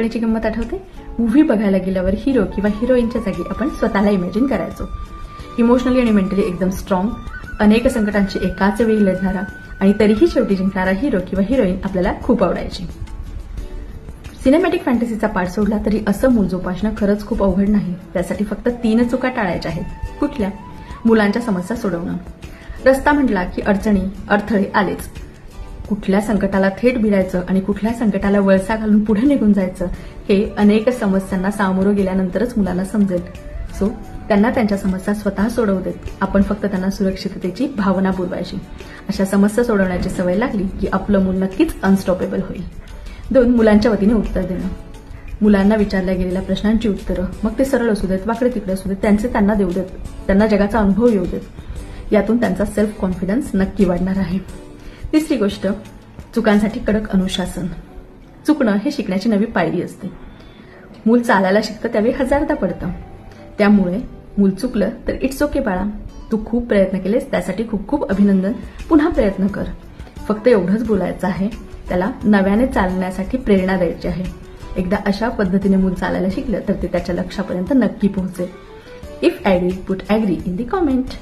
लहानपणीची गंमत आठवते? मूव्ही बघायला गेल्यावर हिरो किंवा हिरोईनच्या जागी आपण स्वतःला इमॅजिन करायचो. इमोशनली आणि मेंटली एकदम स्ट्रॉंग, अनेक संकटांची एकाच वेळी लढणारा आणि तरीही शेवटी जिंकणारा हिरो किंवा हिरोईन आपल्याला खूप आवडायची. सिनेमॅटिक फॅन्टसीचा पार्ट सोडला तरी असं मूल जोपासणं खरंच खूप अवघड नाही. त्यासाठी फक्त 3 चुका टाळायच्या आहेत. कुठल्या? मुलांच्या समस्या सोडवणं. रस्ता म्हटला की अडचणी, अडथळे आलेच. कुठल्या संकटाला थेट भिडायचं आणि कुठल्या संकटाला वळसा घालून पुढे निघून जायचं हे अनेक समस्यांना सामोरं गेल्यानंतरच मुलांना समजेल. सो त्यांना त्यांच्या समस्या स्वतः सोडवू देत. आपण फक्त त्यांना सुरक्षिततेची भावना पुरवायची. अशा समस्या सोडवण्याची सवय लागली की आपलं मूल नक्कीच अनस्टॉपेबल होईल. 2. मुलांच्या वतीने उत्तर देणं. मुलांना विचारल्या गेलेल्या प्रश्नांची उत्तरं, मग ते सरळ असू देत, वाकडे तिकडे असू देत, त्यांचे त्यांना देऊ देत. त्यांना जगाचा अनुभव येऊ देत. यातून त्यांचा सेल्फ कॉन्फिडन्स नक्की वाढणार आहे. 3री गोष्ट, चुकांसाठी कडक अनुशासन. चुकणं हे शिकण्याची नवी पायरी असते. मूल चालायला शिकतं त्यावेळी 1000दा पडतं. त्यामुळे मूल चुकलं तर इट्स ओके बाळा, तू खूप प्रयत्न केलेस त्यासाठी खूप खूप अभिनंदन, पुन्हा प्रयत्न कर. फक्त एवढंच बोलायचं आहे, त्याला नव्याने चालण्यासाठी प्रेरणा द्यायची आहे. एकदा अशा पद्धतीने मूल चालायला शिकलं तर ते त्याच्या लक्ष्यापर्यंत नक्की पोहोचेल. If agree put agree in the comment.